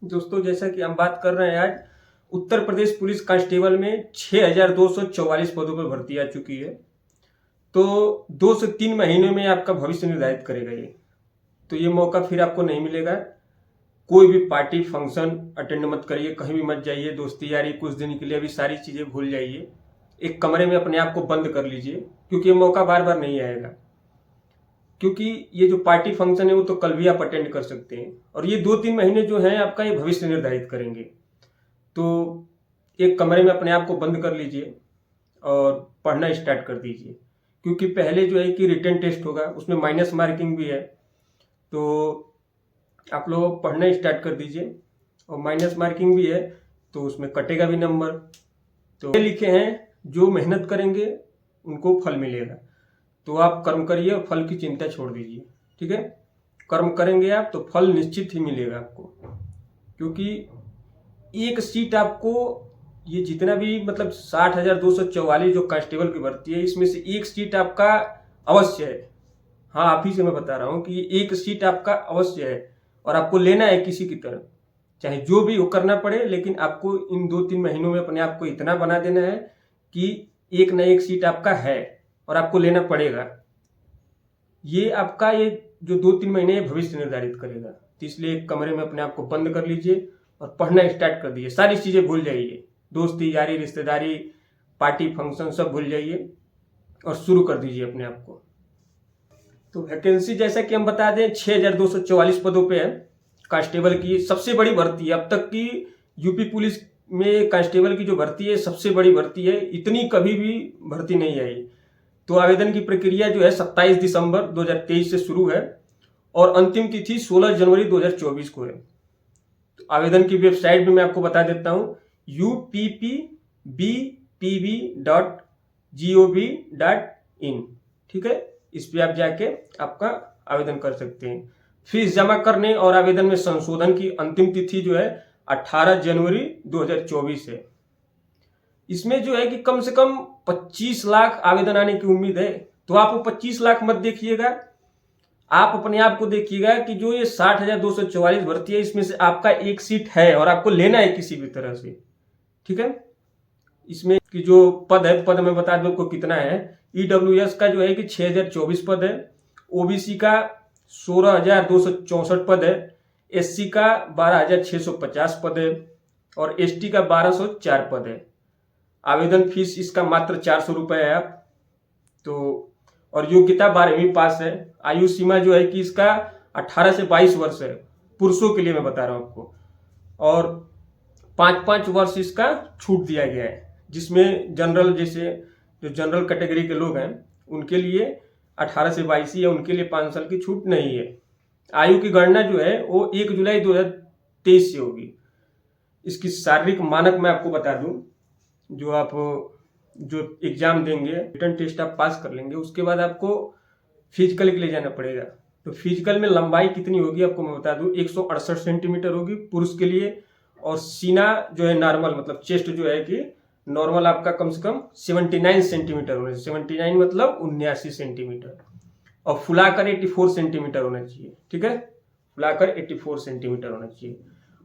दोस्तों, जैसा कि हम बात कर रहे हैं आज उत्तर प्रदेश पुलिस कांस्टेबल में 6244 पदों पर भर्ती आ चुकी है। तो 2 से 3 महीने में आपका भविष्य निर्धारित करेगा ये। तो ये मौका फिर आपको नहीं मिलेगा। कोई भी पार्टी फंक्शन अटेंड मत करिए, कहीं भी मत जाइए, दोस्ती यारी कुछ दिन के लिए अभी सारी चीज़ें भूल जाइए। एक कमरे में अपने आप को बंद कर लीजिए, क्योंकि ये मौका बार बार नहीं आएगा। क्योंकि ये जो पार्टी फंक्शन है वो तो कल भी आप अटेंड कर सकते हैं, और ये 2-3 महीने जो है आपका ये भविष्य निर्धारित करेंगे। तो एक कमरे में अपने आप को बंद कर लीजिए और पढ़ना स्टार्ट कर दीजिए। क्योंकि पहले जो है कि रिटन टेस्ट होगा, उसमें माइनस मार्किंग भी है। तो आप लोग पढ़ना स्टार्ट कर दीजिए, और माइनस मार्किंग भी है तो उसमें कटेगा भी नंबर। तो ये लिखे हैं, जो मेहनत करेंगे उनको फल मिलेगा। तो आप कर्म करिए और फल की चिंता छोड़ दीजिए। ठीक है, कर्म करेंगे आप तो फल निश्चित ही मिलेगा आपको। क्योंकि एक सीट आपको, ये जितना भी मतलब 60,244 जो कांस्टेबल की भर्ती है, इसमें से एक सीट आपका अवश्य है। हाँ, आप ही से मैं बता रहा हूँ कि एक सीट आपका अवश्य है, और आपको लेना है किसी की तरह, चाहे जो भी हो करना पड़े। लेकिन आपको इन 2-3 महीनों में अपने आप को इतना बना देना है कि एक न एक सीट आपका है और आपको लेना पड़ेगा। ये आपका ये जो 2-3 महीने भविष्य निर्धारित करेगा। तो इसलिए एक कमरे में अपने आप को बंद कर लीजिए और पढ़ना स्टार्ट कर दीजिए। सारी चीज़ें भूल जाइए, दोस्ती यारी रिश्तेदारी पार्टी फंक्शन सब भूल जाइए और शुरू कर दीजिए अपने आप को। तो वैकेंसी जैसा कि हम बता दें 6244 पदों पे है कांस्टेबल की। सबसे बड़ी भर्ती है अब तक की यूपी पुलिस में। कांस्टेबल की जो भर्ती है सबसे बड़ी भर्ती है, इतनी कभी भी भर्ती नहीं आई। तो आवेदन की प्रक्रिया जो है 27 दिसंबर 2023 से शुरू है, और अंतिम तिथि 16 जनवरी 2024 को है। तो आवेदन की वेबसाइट भी मैं आपको बता देता हूँ, uppbpv.gov.in। ठीक है, इस पे आप जाके आपका आवेदन कर सकते हैं। फीस जमा करने और आवेदन में संशोधन की अंतिम तिथि जो है 18 जनवरी 2024 है। इसमें जो है कि कम से कम 25 लाख आवेदन आने की उम्मीद है। तो आप वो 25 लाख मत देखिएगा, आप अपने आप को देखिएगा कि जो ये 60,244 भर्ती है, इसमें से आपका एक सीट है और आपको लेना है किसी भी तरह से। ठीक है, इसमें कि जो पद है, पद में बता दूं आपको कितना है। ईडब्ल्यूएस का जो है कि 6,024 पद है, ओबीसी का 16,264 पद है, एससी का 12,650 पद है, और एसटी का 1,204 पद है। आवेदन फीस इसका मात्र 400 रुपये है। आप तो, और योग्यता 12वीं पास है। आयु सीमा जो है कि इसका 18 से 22 वर्ष है, पुरुषों के लिए मैं बता रहा हूं आपको। और 5-5 वर्ष इसका छूट दिया गया है, जिसमें जनरल, जैसे जो जनरल कैटेगरी के लोग हैं उनके लिए 18 से 22 ही है, उनके लिए 5 साल की छूट नहीं है। आयु की गणना जो है वो 1 जुलाई 2023 से होगी। इसकी शारीरिक मानक मैं आपको बता दूं, जो आप जो एग्जाम देंगे, रिटन टेस्ट आप पास कर लेंगे, उसके बाद आपको फिजिकल के लिए जाना पड़ेगा। तो फिजिकल में लंबाई कितनी होगी आपको मैं बता दूं, 168 सेंटीमीटर होगी पुरुष के लिए, और सीना जो है नॉर्मल, मतलब चेस्ट जो है कि नॉर्मल आपका कम से कम 79 सेंटीमीटर होना चाहिए। 79 मतलब 79 सेंटीमीटर, और फुलाकर 84 सेंटीमीटर होना चाहिए। ठीक है, फुलाकर 84 सेंटीमीटर होना चाहिए।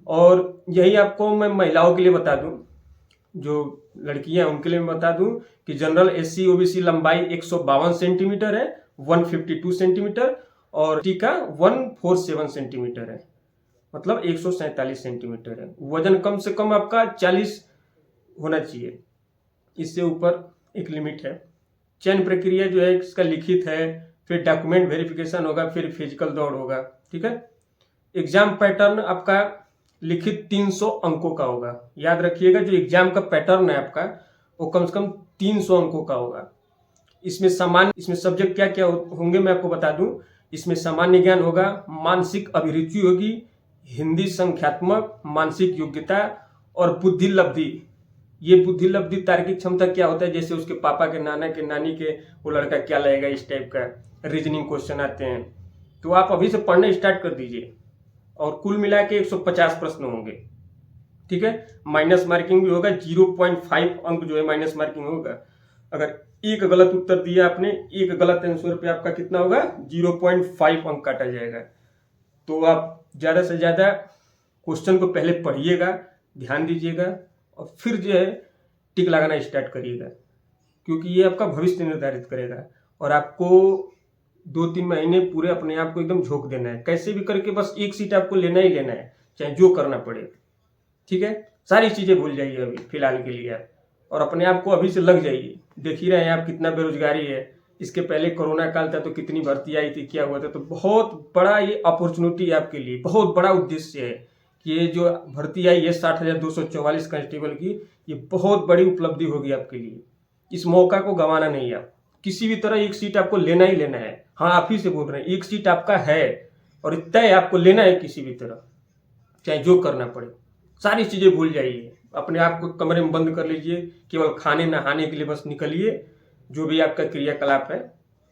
और यही आपको मैं महिलाओं के लिए बता दूं, जो लड़कियां उनके लिए मैं बता दूं कि जनरल एससी ओबीसी लंबाई 152 सेंटीमीटर है, 152 सेंटीमीटर, और टी का 147 सेंटीमीटर है, मतलब 147 सेंटीमीटर है। वजन कम से कम आपका 40 होना चाहिए, इससे ऊपर एक लिमिट है। चयन प्रक्रिया जो है इसका लिखित है, फिर डॉक्यूमेंट वेरिफिकेशन होगा, फिर फिजिकल दौड़ होगा। ठीक है, एग्जाम पैटर्न आपका लिखित 300 अंकों का होगा। याद रखिएगा, जो एग्जाम का पैटर्न है आपका वो कम से कम 300 अंकों का होगा। इसमें सब्जेक्ट क्या क्या होंगे मैं आपको बता दूं। इसमें सामान्य ज्ञान होगा, मानसिक अभिरुचि होगी, हिंदी संख्यात्मक, मानसिक योग्यता, और बुद्धि लब्धि। ये बुद्धि लब्धि तार्किक क्षमता क्या होता है, जैसे उसके पापा के, नाना के, नानी के, वो लड़का क्या लगेगा, इस टाइप का रीजनिंग क्वेश्चन आते हैं। तो आप अभी से पढ़ना स्टार्ट कर दीजिए, और कुल मिला के 150 प्रश्न होंगे। ठीक है, माइनस मार्किंग भी होगा, 0.5 अंक जो है माइनस मार्किंग होगा। अगर एक गलत उत्तर दिया आपने, एक गलत आंसर पे आपका कितना होगा, 0.5 अंक काटा जाएगा। तो आप ज्यादा से ज्यादा क्वेश्चन को पहले पढ़िएगा, ध्यान दीजिएगा और फिर जो है टिक लगाना स्टार्ट करिएगा, क्योंकि ये आपका भविष्य निर्धारित करेगा। और आपको 2-3 महीने पूरे अपने आप को एकदम झोंक देना है, कैसे भी करके बस एक सीट आपको लेना ही लेना है, चाहे जो करना पड़े। ठीक है, सारी चीज़ें भूल जाइए अभी फिलहाल के लिए आप, और अपने आप को अभी से लग जाइए। देख ही रहे हैं आप कितना बेरोजगारी है। इसके पहले कोरोना काल था तो कितनी भर्ती आई थी, क्या हुआ था। तो बहुत बड़ा ये अपॉर्चुनिटी है आपके लिए, बहुत बड़ा उद्देश्य है कि ये जो भर्ती आई है 60,244 कांस्टेबल की, ये बहुत बड़ी उपलब्धि होगी आपके लिए। इस मौका को गंवाना नहीं है। आप किसी भी तरह एक सीट आपको लेना ही लेना है। हाँ, आप ही से बोल रहे हैं, एक सीट आपका है और तय आपको लेना है किसी भी तरह, चाहे जो करना पड़े। सारी चीज़ें भूल जाइए, अपने आप को कमरे में बंद कर लीजिए, केवल खाने नहाने के लिए बस निकलिए, जो भी आपका क्रियाकलाप है।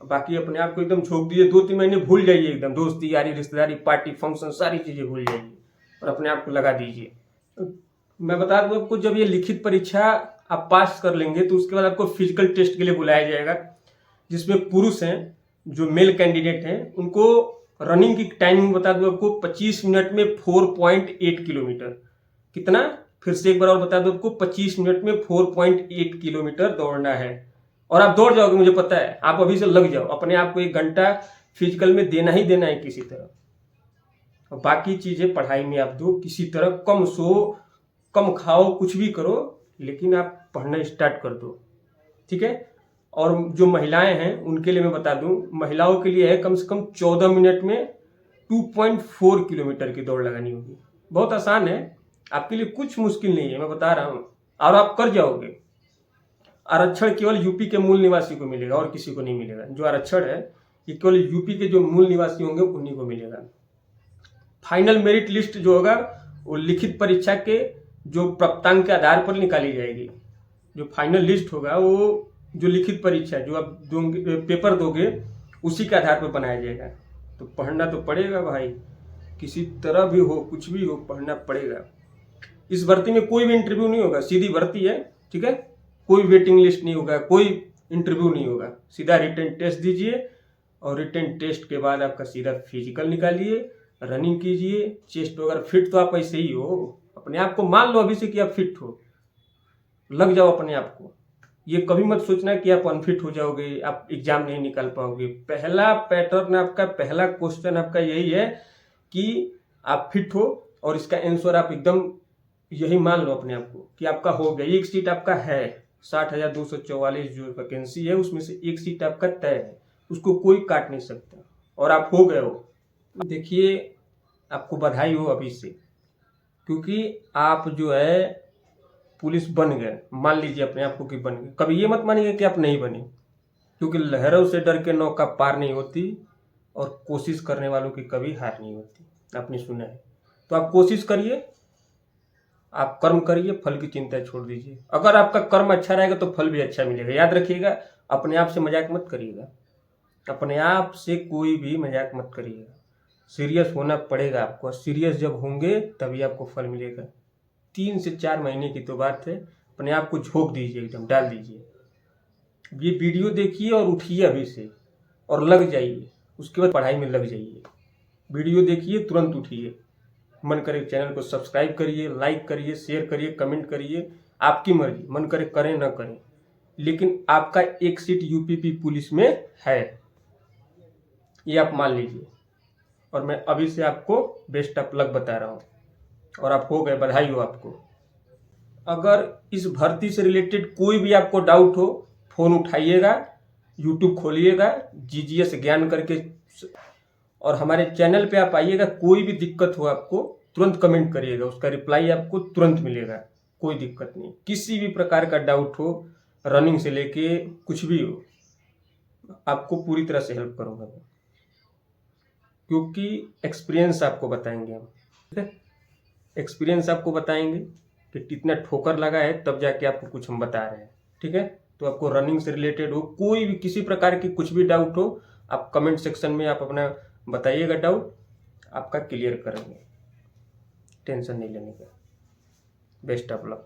बाकी अपने आप को एकदम झोंक दीजिए, 2-3 महीने भूल जाइए एकदम, दोस्ती यारी रिश्तेदारी पार्टी फंक्शन सारी चीज़ें भूल जाइए और अपने आप को लगा दीजिए। मैं बता दूं आपको, जब ये लिखित परीक्षा आप पास कर लेंगे तो उसके बाद आपको फिजिकल टेस्ट के लिए बुलाया जाएगा, जिसमें पुरुष हैं जो मेल कैंडिडेट हैं उनको रनिंग की टाइमिंग बता दूं आपको, 25 मिनट में 4.8 किलोमीटर। कितना, फिर से एक बार और बता दूं आपको, 25 मिनट में 4.8 किलोमीटर दौड़ना है। और आप दौड़ जाओगे, मुझे पता है। आप अभी से लग जाओ, अपने आप को 1 घंटा फिजिकल में देना ही देना है किसी तरह। और बाकी चीजें पढ़ाई में आप दो, किसी तरह कम सो कम खाओ, कुछ भी करो, लेकिन आप पढ़ना स्टार्ट कर दो। ठीक है। और जो महिलाएं हैं उनके लिए मैं बता दूं, महिलाओं के लिए है कम से कम 14 मिनट में 2.4 किलोमीटर की दौड़ लगानी होगी। बहुत आसान है, आपके लिए कुछ मुश्किल नहीं है, मैं बता रहा हूं, और आप कर जाओगे। आरक्षण केवल यूपी के मूल निवासी को मिलेगा और किसी को नहीं मिलेगा। जो आरक्षण है ये केवल यूपी के जो मूल निवासी होंगे उन्हीं को मिलेगा। फाइनल मेरिट लिस्ट जो होगा वो लिखित परीक्षा के जो प्राप्तांक के आधार पर निकाली जाएगी। जो फाइनल लिस्ट होगा वो जो लिखित परीक्षा जो आप दोगे, पेपर दोगे, उसी के आधार पर बनाया जाएगा। तो पढ़ना तो पड़ेगा भाई, किसी तरह भी हो, कुछ भी हो, पढ़ना पड़ेगा। इस भर्ती में कोई भी इंटरव्यू नहीं होगा, सीधी भर्ती है। ठीक है, कोई वेटिंग लिस्ट नहीं होगा, कोई इंटरव्यू नहीं होगा, सीधा रिटन टेस्ट दीजिए और रिटन टेस्ट के बाद आपका सीधा फिजिकल निकालिए, रनिंग कीजिए, चेस्ट वगैरह। फिट तो आप ऐसे ही हो, अपने आप को मान लो अभी से कि आप फिट हो, लग जाओ अपने आप को। ये कभी मत सोचना कि आप अनफिट हो जाओगे, आप एग्जाम नहीं निकाल पाओगे। पहला पैटर्न आपका, पहला क्वेश्चन आपका यही है कि आप फिट हो, और इसका आंसर आप एकदम यही मान लो अपने आप को कि आपका हो गया। एक सीट आपका है, 60,244 जो वैकेंसी है उसमें से एक सीट आपका तय है, उसको कोई काट नहीं सकता, और आप हो गए हो। देखिए, आपको बधाई हो अभी से, क्योंकि आप जो है पुलिस बन गए। मान लीजिए अपने आप को कि बन गए। कभी ये मत मानिए कि आप नहीं बने, क्योंकि लहरों से डर के नौका पार नहीं होती और कोशिश करने वालों की कभी हार नहीं होती। आपने सुना है। तो आप कोशिश करिए, आप कर्म करिए, फल की चिंता छोड़ दीजिए। अगर आपका कर्म अच्छा रहेगा तो फल भी अच्छा मिलेगा। याद रखिएगा, अपने आप से मजाक मत करिएगा, अपने आप से कोई भी मजाक मत करिएगा। सीरियस होना पड़ेगा आपको, सीरियस जब होंगे तभी आपको फल मिलेगा। 3 से 4 महीने की तो बात है। अपने आप को झोंक दीजिए, एकदम डाल दीजिए। ये वीडियो देखिए और उठिए अभी से और लग जाइए, उसके बाद पढ़ाई में लग जाइए। वीडियो देखिए, तुरंत उठिए, मन करे चैनल को सब्सक्राइब करिए, लाइक करिए, शेयर करिए, कमेंट करिए, आपकी मर्जी, मन करे करें ना करें, लेकिन आपका एक सीट यूपीपी पुलिस में है, ये आप मान लीजिए। और मैं अभी से आपको बेस्ट ऑफ लक बता रहा हूँ, और आप हो गए, बधाई हो आपको। अगर इस भर्ती से रिलेटेड कोई भी आपको डाउट हो, फोन उठाइएगा, यूट्यूब खोलिएगा, जीजीएस ज्ञान करके, और हमारे चैनल पे आप आइएगा। कोई भी दिक्कत हो आपको तुरंत कमेंट करिएगा, उसका रिप्लाई आपको तुरंत मिलेगा, कोई दिक्कत नहीं। किसी भी प्रकार का डाउट हो, रनिंग से लेके कुछ भी हो, आपको पूरी तरह से हेल्प करूंगा मैं, क्योंकि एक्सपीरियंस आपको बताएंगे हम। ठीक है, एक्सपीरियंस आपको बताएंगे कि कितना ठोकर लगा है, तब जाके आपको कुछ हम बता रहे हैं। ठीक है, तो आपको रनिंग से रिलेटेड हो, कोई भी किसी प्रकार की कुछ भी डाउट हो, आप कमेंट सेक्शन में आप अपना बताइएगा डाउट, आपका क्लियर करेंगे, टेंशन नहीं लेने का। Best of luck.